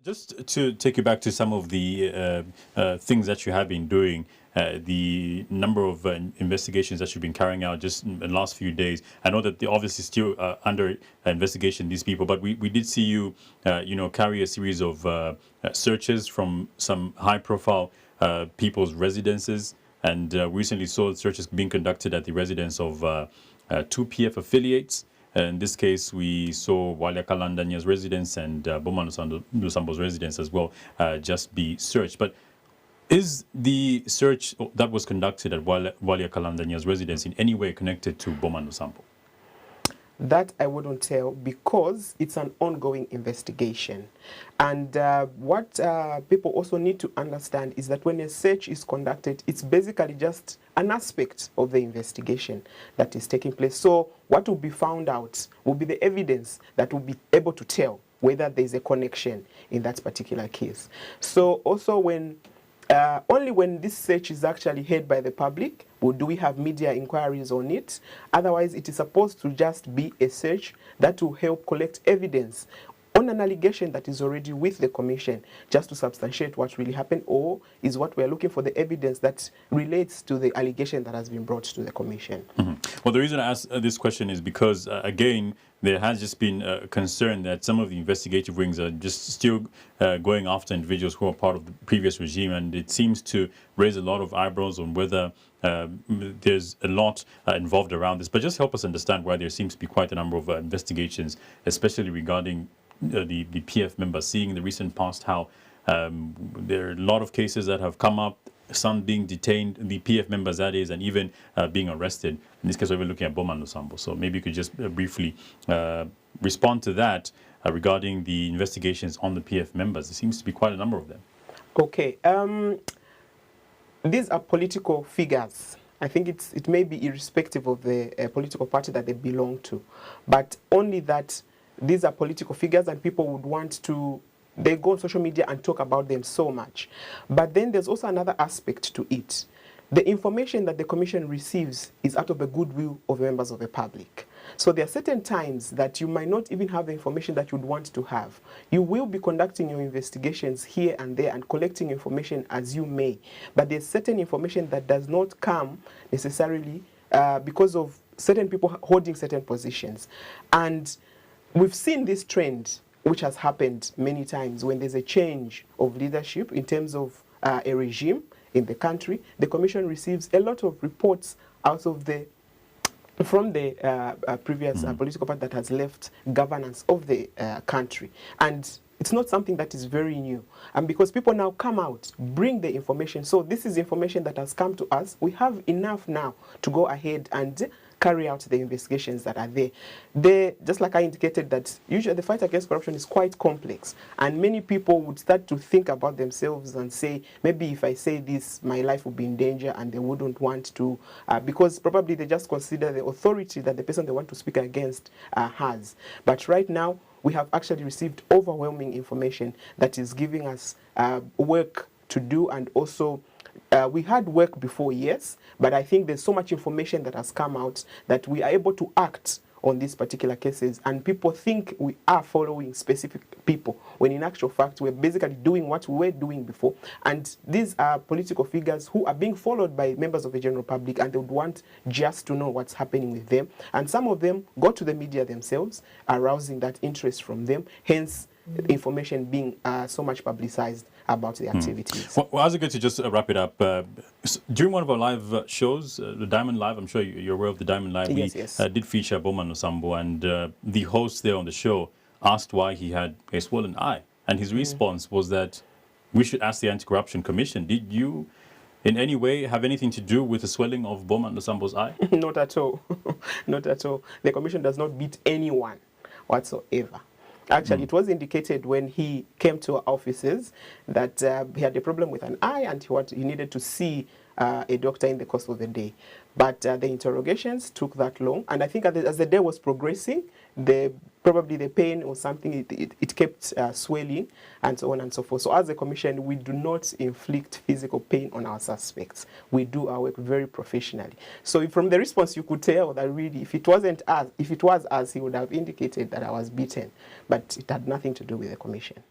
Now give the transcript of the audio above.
Just to take you back to some of the things that you have been doing, the number of investigations that you've been carrying out just in the last few days. I know that they're obviously still under investigation, these people, but we did see you, carry a series of searches from some high-profile people's residences, and recently saw searches being conducted at the residence of two PF affiliates. In this case, we saw Walia Kalandanya's residence and Bowman Lusambo's residence as well just be searched. But is the search that was conducted at Walia Kalandanya's residence in any way connected to Bowman Lusambo? That I wouldn't tell, because it's an ongoing investigation. And what people also need to understand is that when a search is conducted, it's basically just an aspect of the investigation that is taking place. So what will be found out will be the evidence that will be able to tell whether there's a connection in that particular case. So also when only when this search is actually heard by the public do we have media inquiries on it. Otherwise, it is supposed to just be a search that will help collect evidence on an allegation that is already with the commission, just to substantiate what really happened, or is what we are looking for the evidence that relates to the allegation that has been brought to the commission. Mm-hmm. Well, the reason I ask this question is because, again, there has just been a concern that some of the investigative wings are just still going after individuals who are part of the previous regime, and it seems to raise a lot of eyebrows on whether there's a lot involved around this. But just help us understand why there seems to be quite a number of investigations, especially regarding the PF members, seeing in the recent past how there are a lot of cases that have come up, some being detained, the PF members that is, and even being arrested. In this case, we're looking at Bowman Lusambo. So maybe you could just briefly respond to that regarding the investigations on the PF members. There seems to be quite a number of them. Okay. These are political figures. I think it may be irrespective of the political party that they belong to, but only that these are political figures and people would want to, they go on social media and talk about them so much. But then there's also another aspect to it. The information that the commission receives is out of the goodwill of members of the public. So there are certain times that you might not even have the information that you'd want to have. You will be conducting your investigations here and there and collecting information as you may. But there's certain information that does not come necessarily because of certain people holding certain positions. And we've seen this trend, which has happened many times when there's a change of leadership in terms of a regime in the country. The commission receives a lot of reports out of from the previous political party that has left governance of the country. And it's not something that is very new. And because people now come out, bring the information. So this is information that has come to us. We have enough now to go ahead and carry out the investigations that are there. Just like I indicated, that usually the fight against corruption is quite complex, and many people would start to think about themselves and say, maybe if I say this, my life will be in danger, and they wouldn't want to, because probably they just consider the authority that the person they want to speak against has. But right now, we have actually received overwhelming information that is giving us work to do, and also we had work before, yes, but I think there's so much information that has come out that we are able to act on these particular cases, and people think we are following specific people, when in actual fact we're basically doing what we were doing before. And these are political figures who are being followed by members of the general public, and they would want just to know what's happening with them. And some of them go to the media themselves, arousing that interest from them, hence information being so much publicized about the activities. Well, I was going to just wrap it up. During one of our live shows, the Diamond Live, I'm sure you're aware of the Diamond Live, yes, we did feature Bowman Lusambo, and the host there on the show asked why he had a swollen eye. And his response was that we should ask the Anti-Corruption Commission. Did you in any way have anything to do with the swelling of Bowman Lusambo's eye? Not at all. Not at all. The commission does not beat anyone whatsoever. Actually, it was indicated when he came to our offices that he had a problem with an eye, and he needed to see a doctor in the course of the day. But the interrogations took that long, and I think as the day was progressing, probably the pain or something, it kept swelling, and so on and so forth. So as a commission, we do not inflict physical pain on our suspects. We do our work very professionally. So from the response, you could tell that really, if it was us, he would have indicated that I was beaten, but it had nothing to do with the commission.